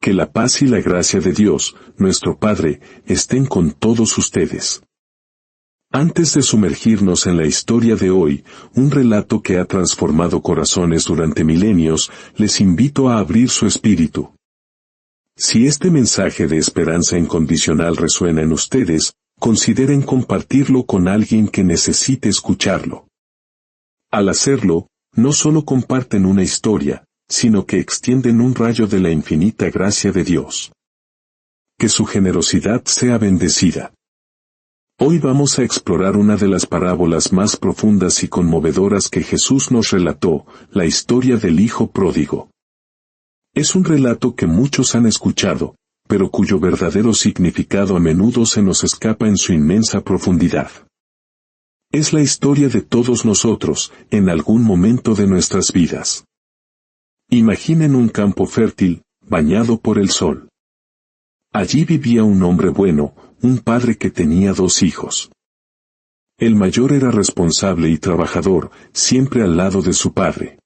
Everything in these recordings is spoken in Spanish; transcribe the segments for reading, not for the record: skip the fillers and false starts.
Que la paz y la gracia de Dios, nuestro Padre, estén con todos ustedes. Antes de sumergirnos en la historia de hoy, un relato que ha transformado corazones durante milenios, les invito a abrir su espíritu. Si este mensaje de esperanza incondicional resuena en ustedes, consideren compartirlo con alguien que necesite escucharlo. Al hacerlo, no solo comparten una historia, sino que extienden un rayo de la infinita gracia de Dios. Que su generosidad sea bendecida. Hoy vamos a explorar una de las parábolas más profundas y conmovedoras que Jesús nos relató, la historia del Hijo Pródigo. Es un relato que muchos han escuchado, pero cuyo verdadero significado a menudo se nos escapa en su inmensa profundidad. Es la historia de todos nosotros, en algún momento de nuestras vidas. Imaginen un campo fértil, bañado por el sol. Allí vivía un hombre bueno, un padre que tenía 2 hijos. El mayor era responsable y trabajador, siempre al lado de su padre.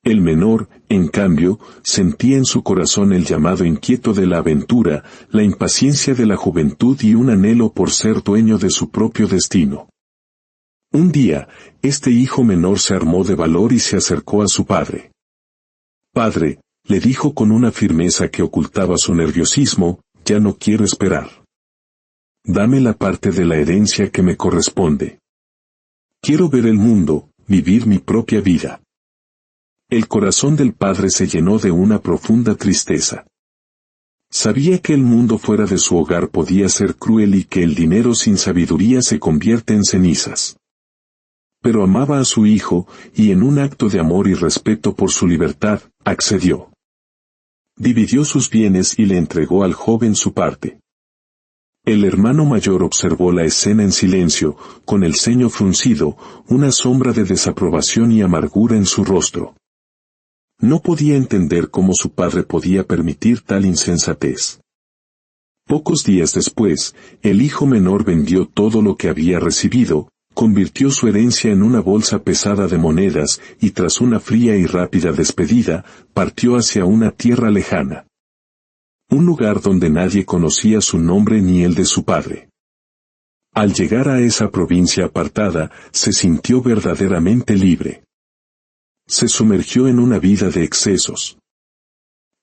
El menor, en cambio, sentía en su corazón el llamado inquieto de la aventura, la impaciencia de la juventud y un anhelo por ser dueño de su propio destino. Un día, este hijo menor se armó de valor y se acercó a su padre. «Padre», le dijo con una firmeza que ocultaba su nerviosismo, «ya no quiero esperar. Dame la parte de la herencia que me corresponde. Quiero ver el mundo, vivir mi propia vida». El corazón del padre se llenó de una profunda tristeza. Sabía que el mundo fuera de su hogar podía ser cruel y que el dinero sin sabiduría se convierte en cenizas. Pero amaba a su hijo, y en un acto de amor y respeto por su libertad, accedió. Dividió sus bienes y le entregó al joven su parte. El hermano mayor observó la escena en silencio, con el ceño fruncido, una sombra de desaprobación y amargura en su rostro. No podía entender cómo su padre podía permitir tal insensatez. Pocos días después, el hijo menor vendió todo lo que había recibido, convirtió su herencia en una bolsa pesada de monedas y tras una fría y rápida despedida, partió hacia una tierra lejana. Un lugar donde nadie conocía su nombre ni el de su padre. Al llegar a esa provincia apartada, se sintió verdaderamente libre. Se sumergió en una vida de excesos.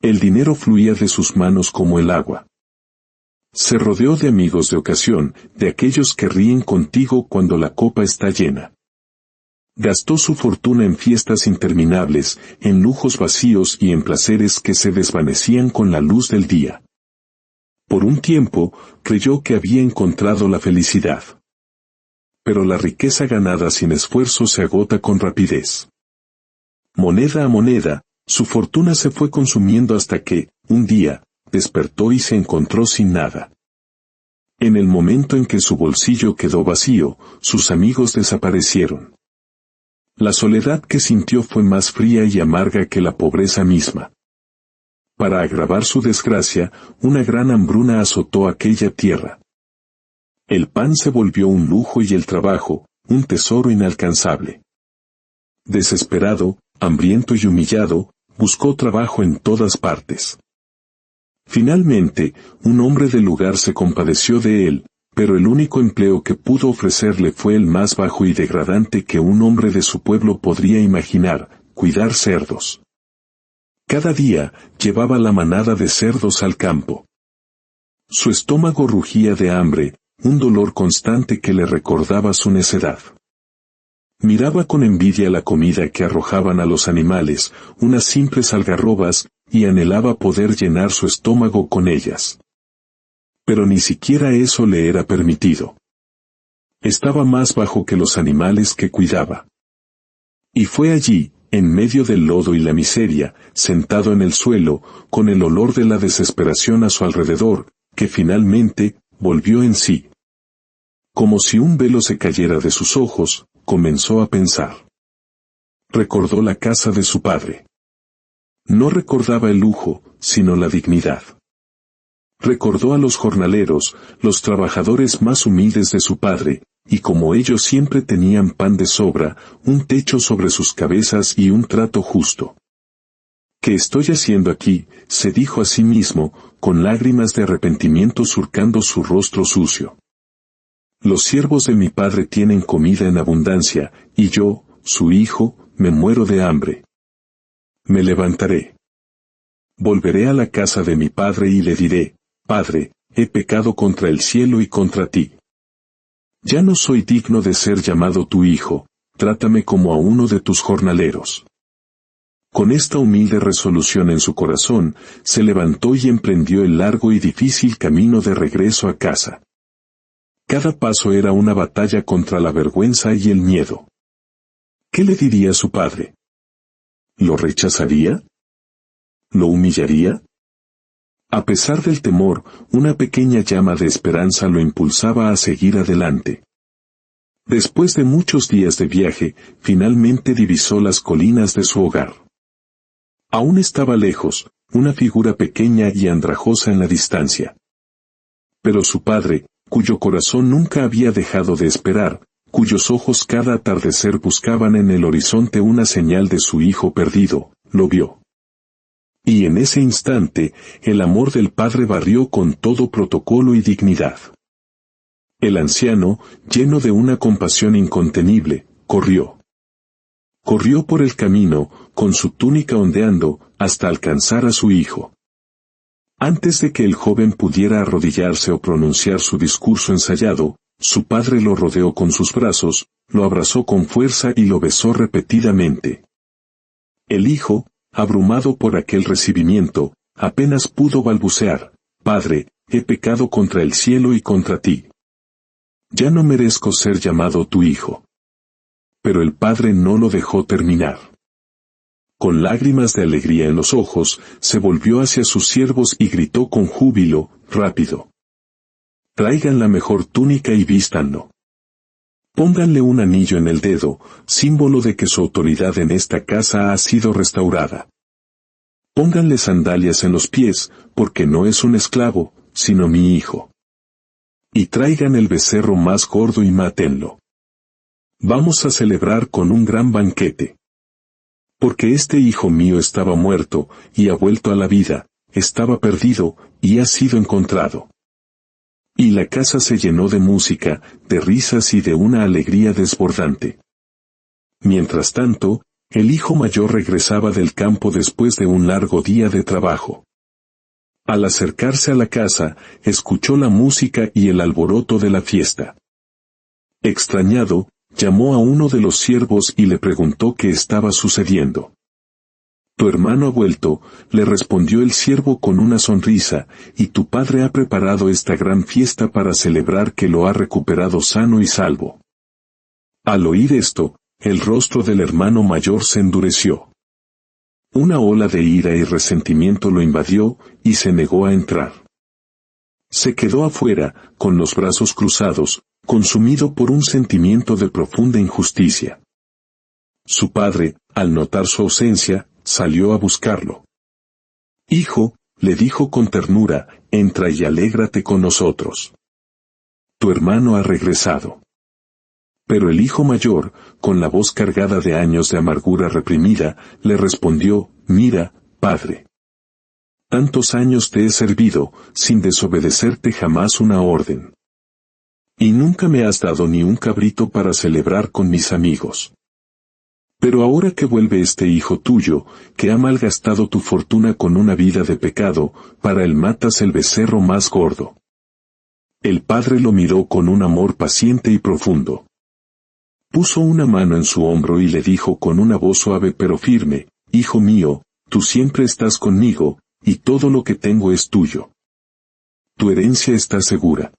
El dinero fluía de sus manos como el agua. Se rodeó de amigos de ocasión, de aquellos que ríen contigo cuando la copa está llena. Gastó su fortuna en fiestas interminables, en lujos vacíos y en placeres que se desvanecían con la luz del día. Por un tiempo, creyó que había encontrado la felicidad. Pero la riqueza ganada sin esfuerzo se agota con rapidez. Moneda a moneda, su fortuna se fue consumiendo hasta que, un día, despertó y se encontró sin nada. En el momento en que su bolsillo quedó vacío, sus amigos desaparecieron. La soledad que sintió fue más fría y amarga que la pobreza misma. Para agravar su desgracia, una gran hambruna azotó aquella tierra. El pan se volvió un lujo y el trabajo, un tesoro inalcanzable. Desesperado, hambriento y humillado, buscó trabajo en todas partes. Finalmente, un hombre del lugar se compadeció de él, pero el único empleo que pudo ofrecerle fue el más bajo y degradante que un hombre de su pueblo podría imaginar, cuidar cerdos. Cada día, llevaba la manada de cerdos al campo. Su estómago rugía de hambre, un dolor constante que le recordaba su necedad. Miraba con envidia la comida que arrojaban a los animales, unas simples algarrobas, y anhelaba poder llenar su estómago con ellas. Pero ni siquiera eso le era permitido. Estaba más bajo que los animales que cuidaba. Y fue allí, en medio del lodo y la miseria, sentado en el suelo, con el olor de la desesperación a su alrededor, que finalmente, volvió en sí. Como si un velo se cayera de sus ojos, comenzó a pensar. Recordó la casa de su padre. No recordaba el lujo, sino la dignidad. Recordó a los jornaleros, los trabajadores más humildes de su padre, y como ellos siempre tenían pan de sobra, un techo sobre sus cabezas y un trato justo. ¿Qué estoy haciendo aquí?, se dijo a sí mismo, con lágrimas de arrepentimiento surcando su rostro sucio. Los siervos de mi padre tienen comida en abundancia, y yo, su hijo, me muero de hambre. Me levantaré. Volveré a la casa de mi padre y le diré, Padre, he pecado contra el cielo y contra ti. Ya no soy digno de ser llamado tu hijo, trátame como a uno de tus jornaleros. Con esta humilde resolución en su corazón, se levantó y emprendió el largo y difícil camino de regreso a casa. Cada paso era una batalla contra la vergüenza y el miedo. ¿Qué le diría a su padre? ¿Lo rechazaría? ¿Lo humillaría? A pesar del temor, una pequeña llama de esperanza lo impulsaba a seguir adelante. Después de muchos días de viaje, finalmente divisó las colinas de su hogar. Aún estaba lejos, una figura pequeña y andrajosa en la distancia. Pero su padre, cuyo corazón nunca había dejado de esperar, cuyos ojos cada atardecer buscaban en el horizonte una señal de su hijo perdido, lo vio. Y en ese instante, el amor del padre barrió con todo protocolo y dignidad. El anciano, lleno de una compasión incontenible, corrió. Corrió por el camino, con su túnica ondeando, hasta alcanzar a su hijo. Antes de que el joven pudiera arrodillarse o pronunciar su discurso ensayado, su padre lo rodeó con sus brazos, lo abrazó con fuerza y lo besó repetidamente. El hijo, abrumado por aquel recibimiento, apenas pudo balbucear, Padre, he pecado contra el cielo y contra ti. Ya no merezco ser llamado tu hijo. Pero el padre no lo dejó terminar. Con lágrimas de alegría en los ojos, se volvió hacia sus siervos y gritó con júbilo, rápido. Traigan la mejor túnica y vístanlo. Pónganle un anillo en el dedo, símbolo de que su autoridad en esta casa ha sido restaurada. Pónganle sandalias en los pies, porque no es un esclavo, sino mi hijo. Y traigan el becerro más gordo y mátenlo. Vamos a celebrar con un gran banquete. Porque este hijo mío estaba muerto, y ha vuelto a la vida, estaba perdido, y ha sido encontrado. Y la casa se llenó de música, de risas y de una alegría desbordante. Mientras tanto, el hijo mayor regresaba del campo después de un largo día de trabajo. Al acercarse a la casa, escuchó la música y el alboroto de la fiesta. Extrañado, llamó a uno de los siervos y le preguntó qué estaba sucediendo. Tu hermano ha vuelto, le respondió el siervo con una sonrisa, y tu padre ha preparado esta gran fiesta para celebrar que lo ha recuperado sano y salvo. Al oír esto, el rostro del hermano mayor se endureció. Una ola de ira y resentimiento lo invadió, y se negó a entrar. Se quedó afuera, con los brazos cruzados, consumido por un sentimiento de profunda injusticia. Su padre, al notar su ausencia, salió a buscarlo. Hijo, le dijo con ternura, entra y alégrate con nosotros. Tu hermano ha regresado. Pero el hijo mayor, con la voz cargada de años de amargura reprimida, le respondió, mira, padre. Tantos años te he servido, sin desobedecerte jamás una orden. Y nunca me has dado ni un cabrito para celebrar con mis amigos. Pero ahora que vuelve este hijo tuyo, que ha malgastado tu fortuna con una vida de pecado, para él matas el becerro más gordo. El padre lo miró con un amor paciente y profundo. Puso una mano en su hombro y le dijo con una voz suave pero firme, Hijo mío, tú siempre estás conmigo, y todo lo que tengo es tuyo. Tu herencia está segura.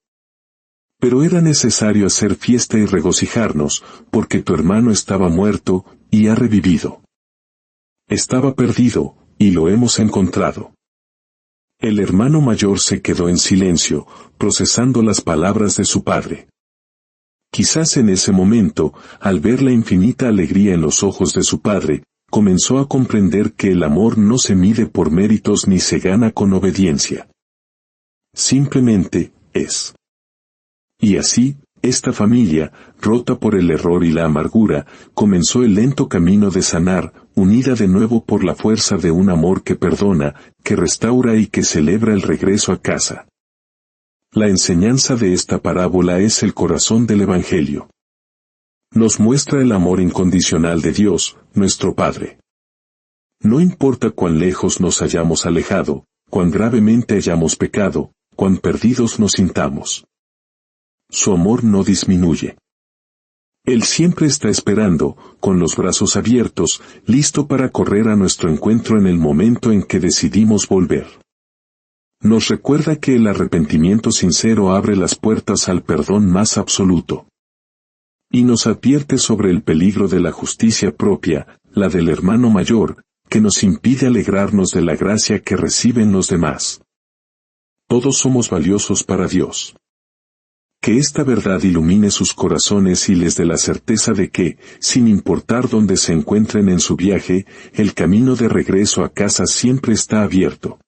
Pero era necesario hacer fiesta y regocijarnos, porque tu hermano estaba muerto, y ha revivido. Estaba perdido, y lo hemos encontrado. El hermano mayor se quedó en silencio, procesando las palabras de su padre. Quizás en ese momento, al ver la infinita alegría en los ojos de su padre, comenzó a comprender que el amor no se mide por méritos ni se gana con obediencia. Simplemente, es. Y así, esta familia, rota por el error y la amargura, comenzó el lento camino de sanar, unida de nuevo por la fuerza de un amor que perdona, que restaura y que celebra el regreso a casa. La enseñanza de esta parábola es el corazón del Evangelio. Nos muestra el amor incondicional de Dios, nuestro Padre. No importa cuán lejos nos hayamos alejado, cuán gravemente hayamos pecado, cuán perdidos nos sintamos. Su amor no disminuye. Él siempre está esperando, con los brazos abiertos, listo para correr a nuestro encuentro en el momento en que decidimos volver. Nos recuerda que el arrepentimiento sincero abre las puertas al perdón más absoluto. Y nos advierte sobre el peligro de la justicia propia, la del hermano mayor, que nos impide alegrarnos de la gracia que reciben los demás. Todos somos valiosos para Dios. Que esta verdad ilumine sus corazones y les dé la certeza de que, sin importar dónde se encuentren en su viaje, el camino de regreso a casa siempre está abierto.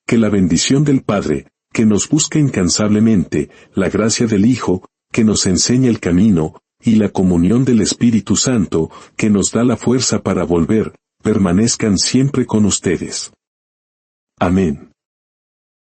Que la bendición del Padre, que nos busca incansablemente, la gracia del Hijo, que nos enseña el camino, y la comunión del Espíritu Santo, que nos da la fuerza para volver, permanezcan siempre con ustedes. Amén.